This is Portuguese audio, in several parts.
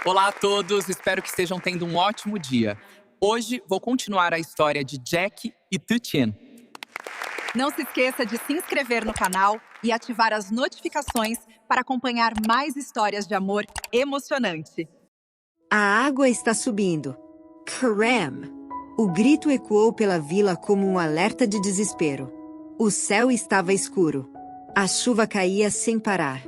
Olá a todos, espero que estejam tendo um ótimo dia. Hoje vou continuar a história de Jack e Tutien. Não se esqueça de se inscrever no canal e ativar as notificações para acompanhar mais histórias de amor emocionante. A água está subindo. Karam! O grito ecoou pela vila como um alerta de desespero. O céu estava escuro. A chuva caía sem parar.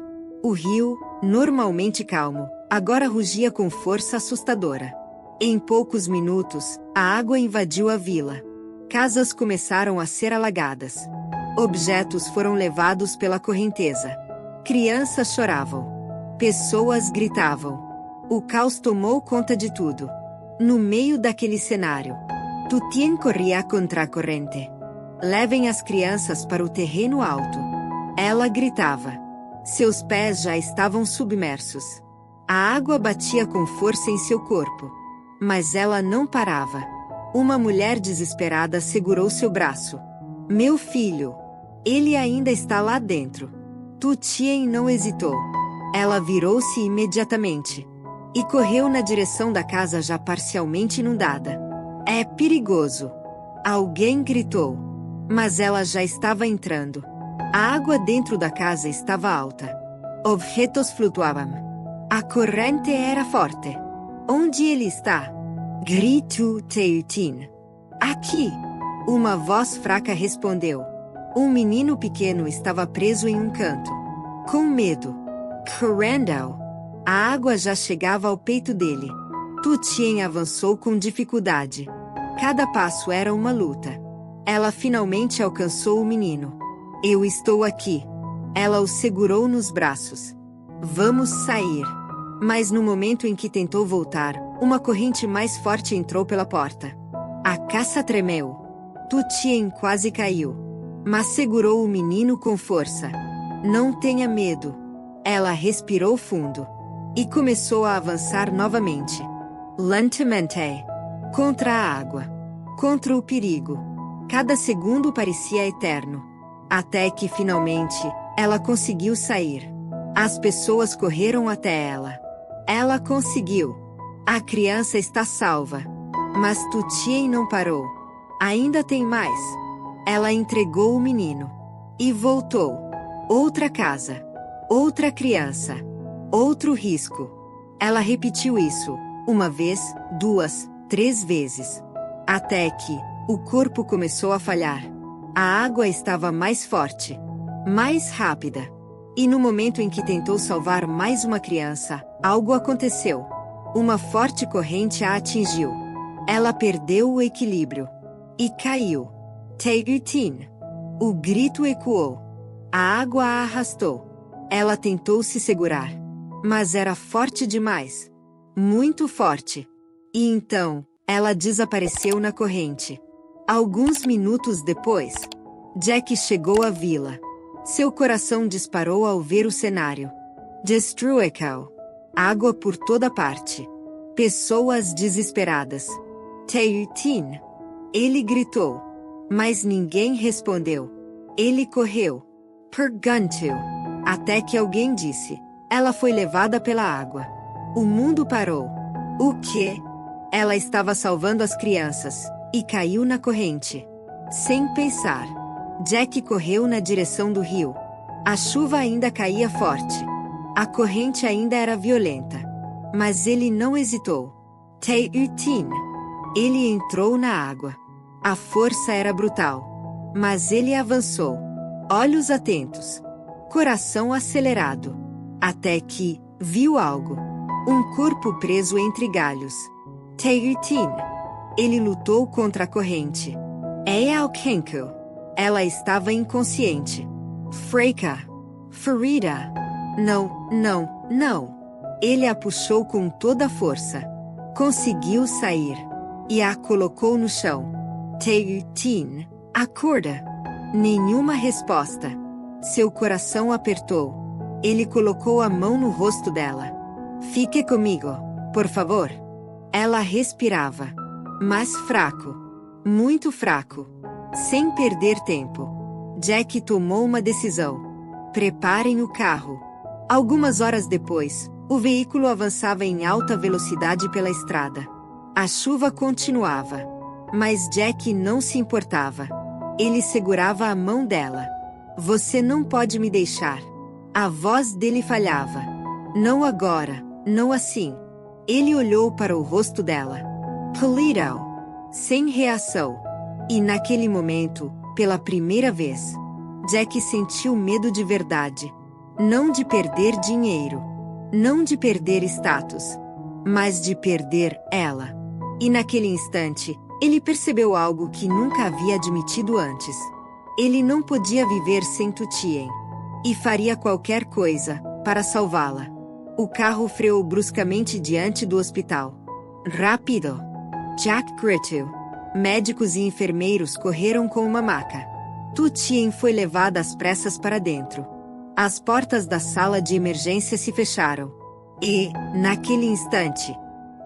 O rio, normalmente calmo, agora rugia com força assustadora. Em poucos minutos, a água invadiu a vila. Casas começaram a ser alagadas. Objetos foram levados pela correnteza. Crianças choravam. Pessoas gritavam. O caos tomou conta de tudo. No meio daquele cenário, Tutien corria contra a corrente. Levem as crianças para o terreno alto. Ela gritava. Seus pés já estavam submersos. A água batia com força em seu corpo. Mas ela não parava. Uma mulher desesperada segurou seu braço. Meu filho! Ele ainda está lá dentro. Tutien não hesitou. Ela virou-se imediatamente e correu na direção da casa já parcialmente inundada. É perigoso! Alguém gritou. Mas ela já estava entrando. A água dentro da casa estava alta. Objetos flutuavam. A corrente era forte. Onde ele está? Gritou Tutien. Aqui! Uma voz fraca respondeu. Um menino pequeno estava preso em um canto. Com medo. Correndo. A água já chegava ao peito dele. Tutien avançou com dificuldade. Cada passo era uma luta. Ela finalmente alcançou o menino. Eu estou aqui. Ela o segurou nos braços. Vamos sair. Mas no momento em que tentou voltar, uma corrente mais forte entrou pela porta. A casa tremeu. Tutien quase caiu. Mas segurou o menino com força. Não tenha medo. Ela respirou fundo. E começou a avançar novamente. Lentamente. Contra a água. Contra o perigo. Cada segundo parecia eterno. Até que, finalmente, ela conseguiu sair. As pessoas correram até ela. Ela conseguiu. A criança está salva. Mas Tutien não parou. Ainda tem mais. Ela entregou o menino. E voltou. Outra casa. Outra criança. Outro risco. Ela repetiu isso. Uma vez, duas, 3 vezes. Até que o corpo começou a falhar. A água estava mais forte. Mais rápida. E no momento em que tentou salvar mais uma criança, algo aconteceu. Uma forte corrente a atingiu. Ela perdeu o equilíbrio. E caiu. Tutien. O grito ecoou. A água a arrastou. Ela tentou se segurar. Mas era forte demais. Muito forte. E então, ela desapareceu na corrente. Alguns minutos depois, Jack chegou à vila. Seu coração disparou ao ver o cenário. Destruição. Água por toda parte. Pessoas desesperadas. Tutien. Ele gritou. Mas ninguém respondeu. Ele correu. Perguntou. Até que alguém disse. Ela foi levada pela água. O mundo parou. O quê? Ela estava salvando as crianças. E caiu na corrente. Sem pensar. Jack correu na direção do rio. A chuva ainda caía forte. A corrente ainda era violenta. Mas ele não hesitou. Tutien. Ele entrou na água. A força era brutal. Mas ele avançou. Olhos atentos. Coração acelerado. Até que viu algo. Um corpo preso entre galhos. Tutien. Ele lutou contra a corrente. Kenko. Ela estava inconsciente. Fraca. Ferida. Não, não, não. Ele a puxou com toda a força. Conseguiu sair. E a colocou no chão. Tutien. Acorda. Nenhuma resposta. Seu coração apertou. Ele colocou a mão no rosto dela. Fique comigo, por favor. Ela respirava. Mas fraco. Muito fraco. Sem perder tempo. Jack tomou uma decisão. Preparem o carro. Algumas horas depois, O veículo avançava em alta velocidade pela estrada. A chuva continuava. Mas Jack não se importava. Ele segurava a mão dela. Você não pode me deixar. A voz dele falhava. Não agora, não assim. Ele olhou para o rosto dela. Polito. Sem reação. E naquele momento, pela primeira vez, Jack sentiu medo de verdade. Não de perder dinheiro. Não de perder status. Mas de perder ela. E naquele instante, ele percebeu algo que nunca havia admitido antes. Ele não podia viver sem Tutien. E faria qualquer coisa para salvá-la. O carro freou bruscamente diante do hospital. Rápido! Jack gritou. Médicos e enfermeiros correram com uma maca. Tutien foi levada às pressas para dentro. As portas da sala de emergência se fecharam. E, naquele instante,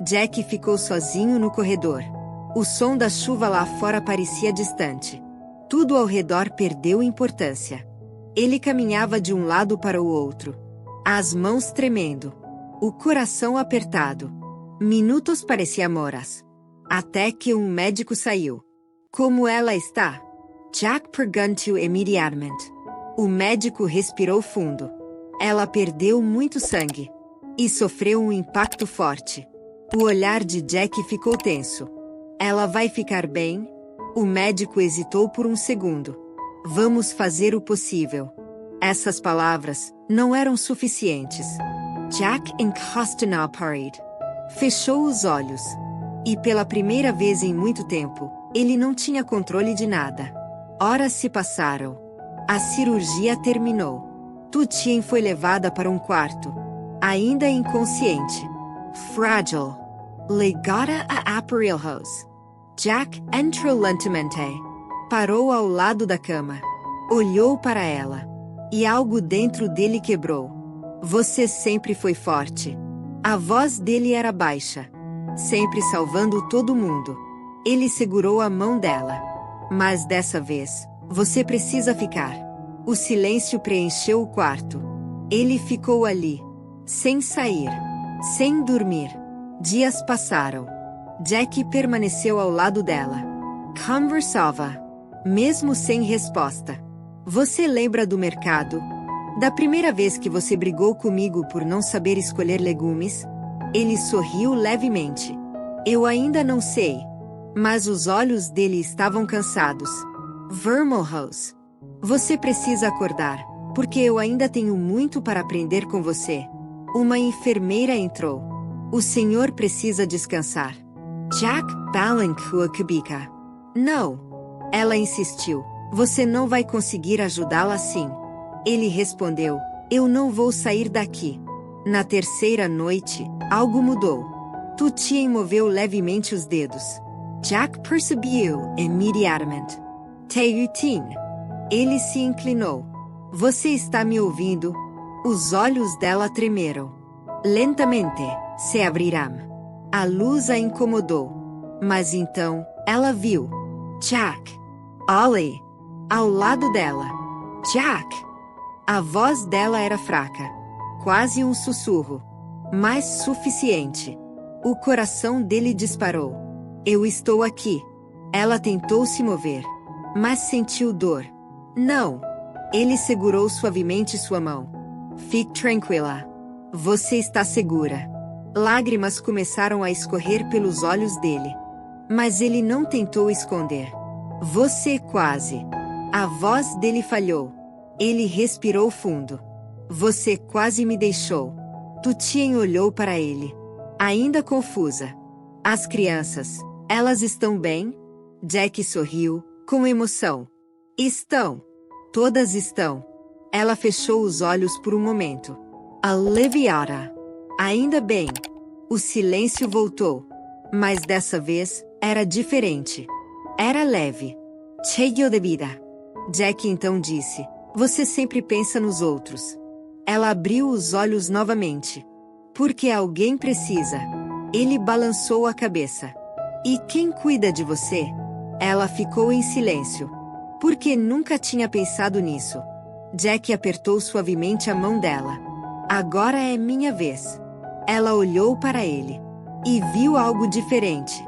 Jack ficou sozinho no corredor. O som da chuva lá fora parecia distante. Tudo ao redor perdeu importância. Ele caminhava de um lado para o outro. As mãos tremendo. O coração apertado. Minutos pareciam horas. Até que um médico saiu. Como ela está? Jack perguntou imediatamente. O médico respirou fundo. Ela perdeu muito sangue. E sofreu um impacto forte. O olhar de Jack ficou tenso. Ela vai ficar bem? O médico hesitou por um segundo. Vamos fazer o possível. Essas palavras não eram suficientes. Jack encostou na parede. Fechou os olhos. E pela primeira vez em muito tempo, ele não tinha controle de nada. Horas se passaram. A cirurgia terminou. Tutien foi levada para um quarto. Ainda inconsciente. Frágil. Legada a aparelhos. Jack entrou lentamente. Parou ao lado da cama. Olhou para ela. E algo dentro dele quebrou. Você sempre foi forte. A voz dele era baixa. Sempre salvando todo mundo. Ele segurou a mão dela. Mas dessa vez, você precisa ficar. O silêncio preencheu o quarto. Ele ficou ali. Sem sair. Sem dormir. Dias passaram. Jack permaneceu ao lado dela. Conversava. Mesmo sem resposta. Você lembra do mercado? Da primeira vez que você brigou comigo por não saber escolher legumes? Ele sorriu levemente. Eu ainda não sei. Mas os olhos dele estavam cansados. Vermelhos. Você precisa acordar, porque eu ainda tenho muito para aprender com você. Uma enfermeira entrou. O senhor precisa descansar. Jack balancou a cabeça. Não. Ela insistiu. Você não vai conseguir ajudá-la assim. Ele respondeu. Eu não vou sair daqui. Na terceira noite, algo mudou. Tutien moveu levemente os dedos. Jack percebeu imediatamente. Tutien. Ele se inclinou. Você está me ouvindo? Os olhos dela tremeram. Lentamente, se abrirão. A luz a incomodou. Mas então, ela viu. Jack. Ollie. Ao lado dela. Jack. A voz dela era fraca. Quase um sussurro. Mas suficiente. O coração dele disparou. Eu estou aqui. Ela tentou se mover. Mas sentiu dor. Não. Ele segurou suavemente sua mão. Fique tranquila. Você está segura. Lágrimas começaram a escorrer pelos olhos dele. Mas ele não tentou esconder. Você quase. A voz dele falhou. Ele respirou fundo. Você quase me deixou. Tutien olhou para ele. Ainda confusa. As crianças, elas estão bem? Jack sorriu, com emoção. Estão. Todas estão. Ela fechou os olhos por um momento. Aliviada. Ainda bem. O silêncio voltou. Mas dessa vez, era diferente. Era leve. Cheio de vida. Jack então disse. Você sempre pensa nos outros. Ela abriu os olhos novamente. Porque alguém precisa. Ele balançou a cabeça. E quem cuida de você? Ela ficou em silêncio. Porque nunca tinha pensado nisso. Jack apertou suavemente a mão dela. Agora é minha vez. Ela olhou para ele e viu algo diferente.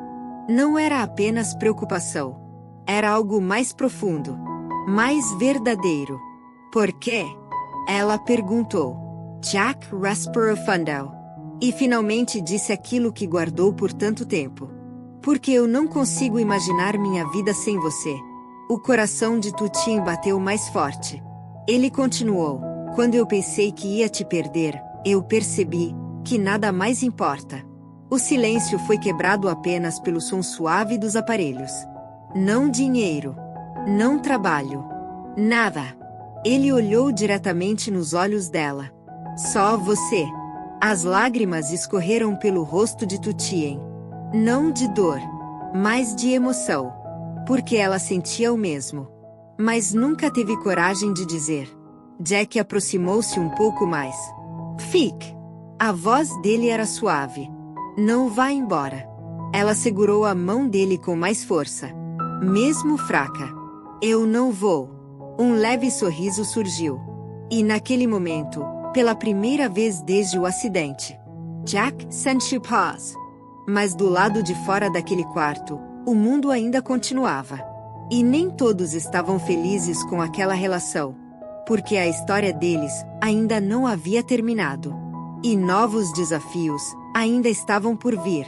Não era apenas preocupação. Era algo mais profundo, mais verdadeiro. Por quê? Ela perguntou. Jack respirou fundo. E finalmente disse aquilo que guardou por tanto tempo. Porque eu não consigo imaginar minha vida sem você. O coração de Tutien bateu mais forte. Ele continuou. Quando eu pensei que ia te perder, eu percebi que nada mais importa. O silêncio foi quebrado apenas pelo som suave dos aparelhos. Não dinheiro. Não trabalho. Nada. Ele olhou diretamente nos olhos dela. Só você. As lágrimas escorreram pelo rosto de Tutien. Não de dor, mas de emoção. Porque ela sentia o mesmo. Mas nunca teve coragem de dizer. Jack aproximou-se um pouco mais. Fique. A voz dele era suave. Não vá embora. Ela segurou a mão dele com mais força. Mesmo fraca. Eu não vou. Um leve sorriso surgiu. E naquele momento, pela primeira vez desde o acidente, Jack sentiu paz. Mas do lado de fora daquele quarto, o mundo ainda continuava. E nem todos estavam felizes com aquela relação. Porque a história deles ainda não havia terminado. E novos desafios ainda estavam por vir.